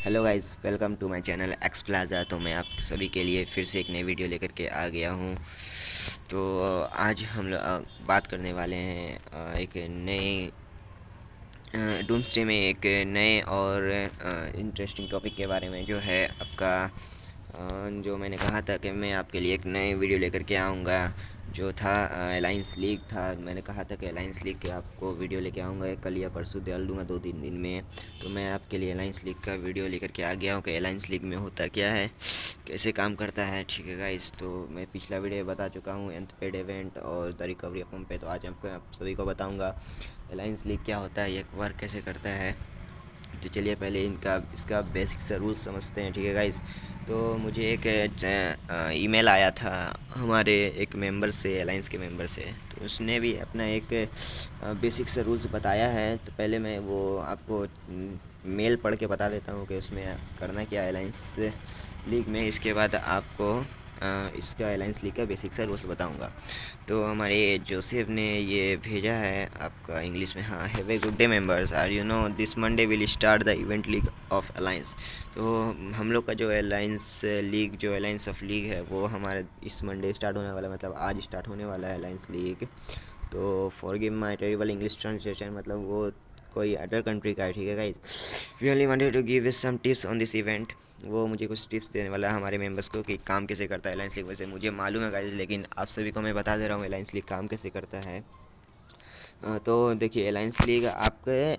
Hello guys, welcome to my channel X Plaza. तो मैं आप सभी के लिए फिर से एक नई वीडियो लेकर के आ गया हूँ। तो आज हम लोग बात करने वाले हैं एक नए डूम्सडे में एक नए और इंटरेस्टिंग टॉपिक के बारे में, जो है आपका जो मैंने कहा था कि मैं आपके लिए एक नए वीडियो लेकर के आऊँगा। जो था अलायंस लीग था। मैंने कहा था कि अलायंस लीग के आपको वीडियो लेके आऊँगा, कल या परसों डाल दूँगा 2-3 दिन में। तो मैं आपके लिए अलायंस लीग का वीडियो लेकर के आ गया हूँ कि अलायंस लीग में होता क्या है, कैसे काम करता है। ठीक है गाइस, तो मैं पिछला वीडियो बता चुका हूँ एंथ पेड इवेंट और द रिकवरी पंप पे। तो आज आपको आप सभी को बताऊँगा अलायंस लीग क्या होता है, ये वर्क कैसे करता है। तो चलिए पहले इसका बेसिक सा रूल्स समझते हैं। ठीक है गाइस, तो मुझे एक ईमेल आया था हमारे एक मेंबर से, अलायंस के मेंबर से। तो उसने भी अपना एक बेसिक सा रूल्स बताया है। तो पहले मैं वो आपको मेल पढ़ के बता देता हूँ कि उसमें करना क्या है अलायंस लीग में। इसके बाद आपको इसका अलायंस लीग का बेसिक सा रूल्स बताऊँगा। तो हमारे जोसेफ ने ये भेजा है आपका इंग्लिश में। हाँ, have a good day members, are you know this Monday will start the event league of alliance. तो हम लोग का जो अलायंस लीग, जो अलायंस ऑफ लीग है, वो हमारे इस मंडे स्टार्ट होने वाला है, मतलब आज स्टार्ट होने वाला है अलायंस लीग। तो forgive my terrible English translation, मतलब वो कोई अदर कंट्री का है। ठीक है guys, we only wanted to give some tips on this event. वो मुझे कुछ टिप्स देने वाला है हमारे मेंबर्स को कि काम कैसे करता है अलायंस लीग। वैसे मुझे मालूम है गाइस, लेकिन आप सभी को मैं बता दे रहा हूँ अलायंस लीग काम कैसे करता है। तो देखिए, अलायंस लीग आपके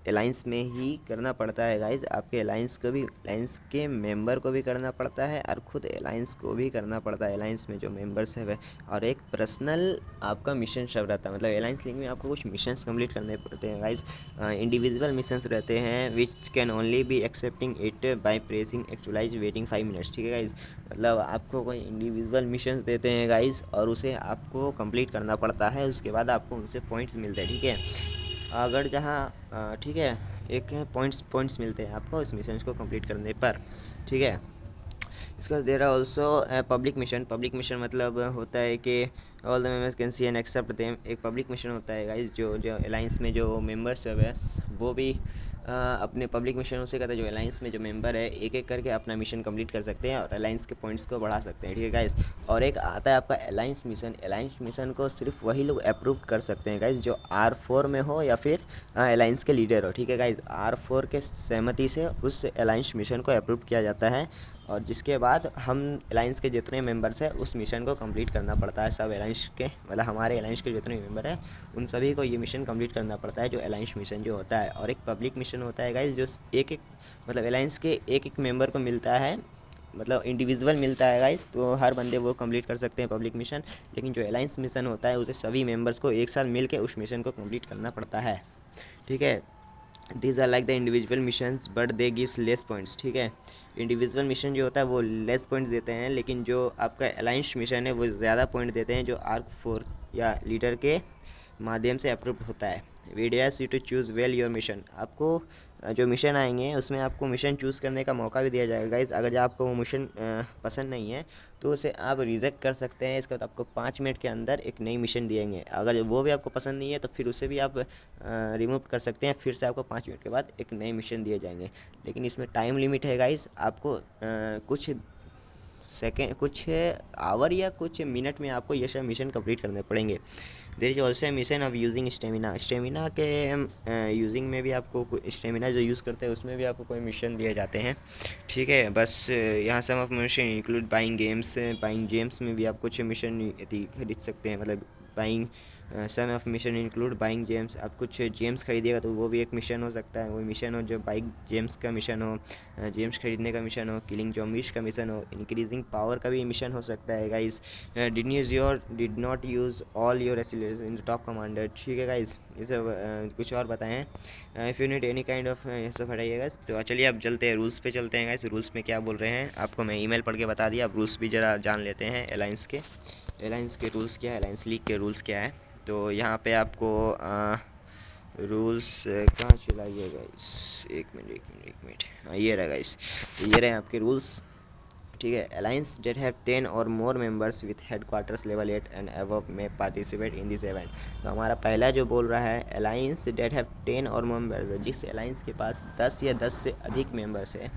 अलायंस में ही करना पड़ता है गाइज। आपके अलायंस को भी, अलायंस के मेंबर को भी करना पड़ता है और ख़ुद अलायंस को भी करना पड़ता है। अलायंस में जो मेंबर्स है वह, और एक पर्सनल आपका मिशन सब रहता है। मतलब अलायंस लीग में आपको कुछ मिशंस कंप्लीट करने पड़ते हैं गाइज। इंडिविजुअल मिशंस रहते हैं which can only be accepting it by pressing actualise waiting 5 minutes. ठीक है गाइज, मतलब आपको कोई इंडिविजुअल मिशंस देते हैं गाइज और उसे आपको कंप्लीट करना पड़ता है। उसके बाद आपको उनसे पॉइंट्स मिलते हैं। ठीक है, अगर जहाँ ठीक है, एक है पॉइंट्स मिलते हैं आपको इस मिशन को कंप्लीट करने पर। ठीक है, इसका there are also public mission मतलब होता है कि all the members can see and accept them. एक पब्लिक मिशन होता है गाइज, जो जो अलायंस में जो मेंबर्स सब है वो भी अपने पब्लिक मिशन उसे कहते हैं। जो अलायंस में जो मेंबर है एक एक करके अपना मिशन कंप्लीट कर सकते हैं और अलायंस के पॉइंट्स को बढ़ा सकते हैं। ठीक है गाइज, और एक आता है आपका अलायंस मिशन। अलायंस मिशन को सिर्फ वही लोग अप्रूव कर सकते हैं गाइज जो R4 में हो या फिर अलायंस के लीडर हो। ठीक है गाइज, R4 के सहमति से उस अलायंस मिशन को अप्रूव किया जाता है, और जिसके बाद हम अलायंस के जितने मेंबर्स हैं उस मिशन को कंप्लीट करना पड़ता है। सब अलायंस के, मतलब हमारे अलायंस के जितने मेंबर हैं उन सभी को ये मिशन कंप्लीट करना पड़ता है, जो अलायंस मिशन जो होता है। और एक पब्लिक मिशन होता है गाइज, जो एक एक, मतलब अलायंस के एक एक मेंबर को मिलता है, मतलब इंडिविजुअल मिलता है गाइस। तो हर बंदे वो कंप्लीट कर सकते हैं पब्लिक मिशन, लेकिन जो अलायंस मिशन होता है उसे सभी मेंबर्स को एक साथ मिल के उस मिशन को कंप्लीट करना पड़ता है। ठीक है, these are like the individual missions but they gives less points. ठीक है, इंडिविजुअल मिशन जो होता है वो लेस पॉइंट्स देते हैं, लेकिन जो आपका अलायंस मिशन है वो ज़्यादा पॉइंट देते हैं, जो R4 या लीडर के माध्यम से अप्रूव होता है। Videos you to choose well your mission. आपको जो मिशन आएंगे उसमें आपको मिशन चूज़ करने का मौका भी दिया जाएगा गाइज। अगर आपको वो मिशन पसंद नहीं है तो उसे आप रिजेक्ट कर सकते हैं। इसके बाद आपको 5 मिनट के अंदर एक नई मिशन दिएंगे। अगर वो भी आपको पसंद नहीं है तो फिर उसे भी आप रिमूव कर सकते हैं, फिर से आपको 5 मिनट के बाद एक नए मिशन दिए जाएंगे। लेकिन इसमें टाइम लिमिट है गाइस, आपको कुछ सेकेंड, कुछ आवर या कुछ मिनट में आपको ये सब मिशन कंप्लीट करने पड़ेंगे। There is also mission of using stamina के यूजिंग में भी आपको स्टेमिना जो यूज़ करते हैं उसमें भी आपको कोई मिशन दिए जाते हैं। ठीक है, बस यहाँ some of mission include buying games में भी आप कुछ मिशन खरीद सकते हैं। मतलब buying some of mission include buying gems. आप कुछ जेम्स खरीदिएगा तो वो भी एक मिशन हो सकता है। वही मिशन हो जो बाइक जेम्स का मिशन हो, जेम्स खरीदने का मिशन हो, किलिंग जॉम्बिश का मिशन हो, इंक्रीजिंग पावर का भी मिशन हो सकता है guys. Did not use all your acceleration in the top commander. ठीक है गाइस, ये सब कुछ और बताएं। If you need any kind of, ये सब हटाइए गाइस। तो चलिए अब चलते हैं रूल्स पे, चलते हैं गाइस। रूल्स में क्या बोल रहे हैं आपको मैं ईमेल पढ़ के बता दिया, अब रूल्स भी ज़रा जान लेते हैं। अलायंस के रूल्स क्या है, अलायंस लीग के रूल्स क्या है। तो यहाँ पे आपको रूल्स कहाँ चलाइए गाइस, एक मिनट। हाँ, ये रहा गाइस, तो ये रहे आपके रूल्स। ठीक है। अलायंस डेट हैव 10 और मोर members with headquarters level 8 and above में पार्टिसिपेट इन दिस इवेंट। तो हमारा पहला जो बोल रहा है अलायंस डेट हैव 10 और मोर मेंबर्स, जिस अलायंस के पास 10 या 10 से अधिक मेंबर्स है,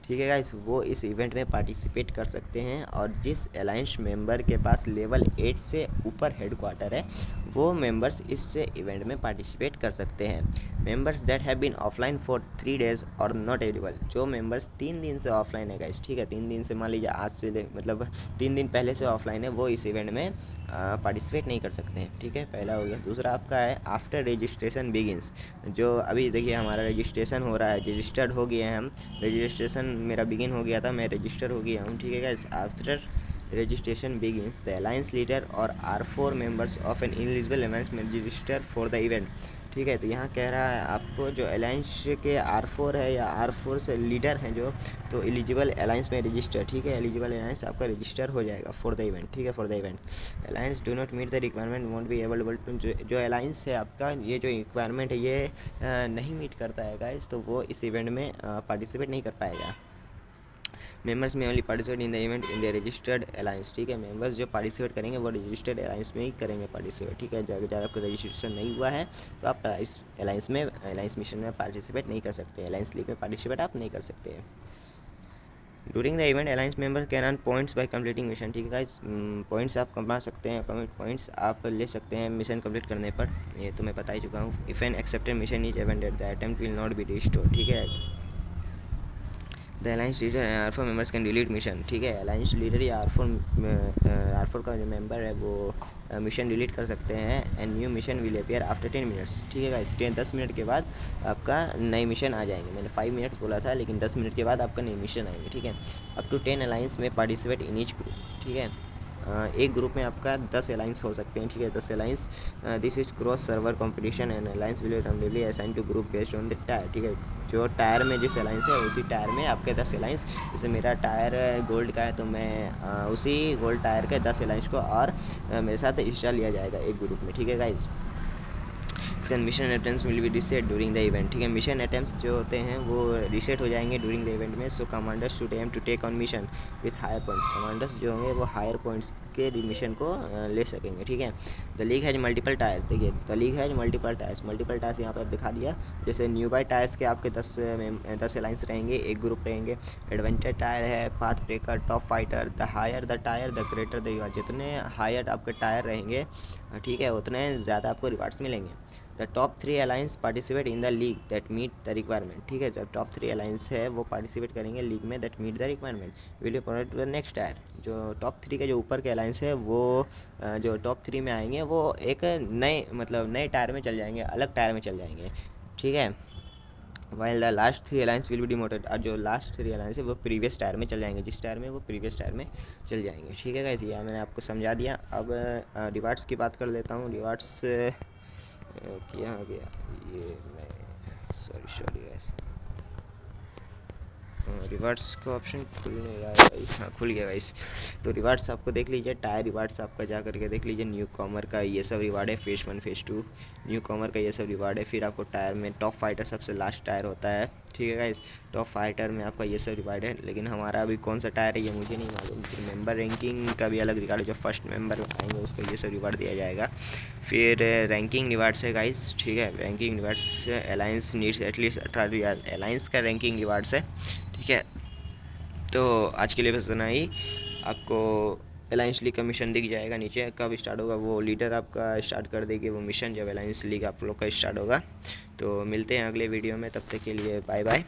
ठीक है गाइस, वो इस इवेंट में पार्टिसिपेट कर सकते हैं। और जिस अलायंस मेंबर के पास लेवल 8 से ऊपर हेडक्वार्टर है, वो मेंबर्स इस इवेंट में पार्टिसिपेट कर सकते हैं। Members that have been offline for 3 days और नॉट एलिजिबल, जो मेंबर्स 3 दिन से ऑफलाइन है गाइस, ठीक है, 3 दिन से मान लीजिए आज से मतलब 3 दिन पहले से ऑफलाइन है, वो इस इवेंट में पार्टिसिपेट नहीं कर सकते हैं। ठीक है, पहला हो गया। दूसरा आपका है आफ्टर रजिस्ट्रेशन बिगिंस, जो अभी देखिए हमारा रजिस्ट्रेशन हो रहा है, रजिस्टर्ड हो गए हैं हम, रजिस्ट्रेशन मेरा बिगिन हो गया था, मैं रजिस्टर हो गया हूँ। ठीक है guys, after registration begins the alliance leader or R4 members of an eligible alliance may register for the event। ठीक है, तो यहाँ कह रहा है आपको जो अलायंस के R4 है या R4 से लीडर हैं जो, तो एलिजिबल अलायंस में रजिस्टर, ठीक है, एलिजिबल अलायंस आपका रजिस्टर हो जाएगा फॉर द इवेंट। ठीक है, for the event alliance do not meet the requirement won't be able to, जो अलायंस है आपका, ये जो रिक्वायरमेंट है ये नहीं मीट करता है गाइस, तो वो इस इवेंट में पार्टिसिपेट नहीं कर पाएगा। मेंबर्स में only participate in the event in the registered alliance. ठीक है, मेंबर्स जो पार्टिसिपेट करेंगे वो रजिस्टर्ड अलायंस में ही करेंगे पार्टिसिपेट। ठीक है, अगर आपका रजिस्ट्रेशन नहीं हुआ है तो आप इस अलायंस मिशन में पार्टिसिपेट नहीं कर सकते, अलायंस लीग में पार्टिसिपेट आप नहीं कर सकते हैं। During the event alliance members can earn points bye completing mission. ठीक है गाइस, पॉइंट्स आप कमा सकते हैं, पॉइंट्स आप ले सकते हैं मिशन कंप्लीट करने पर, ये तो मैं बता ही चुका हूँ। If an accepted mission is एवेंटेड the attempt will not be restored. ठीक है, the alliance leader R4 members can delete mission. ठीक है, अलायंस लीडर या R4 का जो मेंबर है वो मिशन डिलीट कर सकते हैं। And new mission will appear after 10 minutes. ठीक है गाइस, 10 मिनट के बाद आपका नए मिशन आ जाएंगे। मैंने 5 मिनट्स बोला था, लेकिन 10 मिनट के बाद आपका नए मिशन आएंगे। ठीक है, अप टू 10 अलायंस में पार्टिसिपेट इन ईच ग्रुप। ठीक है, एक ग्रुप में आपका 10 अलायंस हो सकते हैं। ठीक है, 10 alliance. This is cross server competition and alliance will randomly assign to group based on the tier. ठीक है, जो टायर में जिस अलायंस है उसी टायर में आपके 10 अलायंस, जैसे मेरा टायर गोल्ड का है तो मैं उसी गोल्ड टायर के 10 अलायंस को और मेरे साथ हिस्सा लिया जाएगा एक ग्रुप में। ठीक है guys, mission attempts will be reset during the event. ठीक है, मिशन अटेम्प्ट्स जो होते हैं वो रिसेट हो जाएंगे ड्यूरिंग द इवेंट में। So commanders should aim to take on mission with higher points, commanders जो होंगे वो हायर पॉइंट्स के मिशन को ले सकेंगे। ठीक है, the league has multiple tiers. देखिए, the league has multiple tiers यहाँ पर दिखा दिया। जैसे न्यू बाई टायर्स के आपके 10 अलाइंस रहेंगे, एक ग्रुप रहेंगे। एडवेंचर टायर है, path breaker, top fighter, the higher the tier the greater the reward. जितने हायर आपके टायर रहेंगे, ठीक है, उतने ज़्यादा आपको रिवार्ड्स मिलेंगे। The top 3 alliance participate in the league that meet the requirement. ठीक है, जब टॉप 3 अलाइंस है वो पार्टिसिपेट करेंगे लीग में that meet the requirement will be provide to the next tier. जो टॉप 3 के जो ऊपर के अलाइंस है वो जो टॉप 3 में आएंगे वो एक नए टायर में चल जाएंगे, अलग टायर में चल जाएंगे। ठीक है, while the last 3 alliance will be demoted, और जो लास्ट 3 अलाइंस है वो प्रीवियस टायर में चल जाएंगे, जिस टायर में वो प्रीवियस टायर में चल जाएंगे। ठीक है गाइस, ये मैंने आपको समझा दिया। अब रिवार्ड्स की बात कर लेता हूँ। रिवार्ड्स क्या आ गया, ये मैं सॉरी गाइस, रिवार्ड्स का ऑप्शन खुल नहीं रहा है गाइस। हाँ, खुल गया गाइस। तो रिवार्ड्स आपको देख लीजिए, टायर रिवार्ड्स आपका जा करके देख लीजिए। न्यू कॉमर का ये सब रिवार्ड है, फेज 1 फेज 2 न्यू कॉमर का ये सब रिवार्ड है। फिर आपको टायर में टॉप फाइटर सबसे लास्ट टायर होता है। ठीक है गाइस, टॉप फाइटर में आपका ये सब रिवार्ड है, लेकिन हमारा अभी कौन सा टायर है ये मुझे नहीं मालूम। फिर मेंबर रैंकिंग का भी अलग रिवार्ड है, जो फर्स्ट मेंबर आएंगे उसको ये सब रिवार्ड दिया जाएगा। फिर रैंकिंग रिवार्ड्स है गाइस। ठीक है, ranking rewards alliance needs at least 18 alliance का रैंकिंग रिवार्ड्स है। ठीक है, तो आज के लिए बस इतना ही। आपको अलायंस लीग का मिशन दिख जाएगा नीचे, कब स्टार्ट होगा वो लीडर आपका स्टार्ट कर देगी वो मिशन, जब अलायंस लीग आप लोग का स्टार्ट होगा। तो मिलते हैं अगले वीडियो में, तब तक के लिए बाय बाय।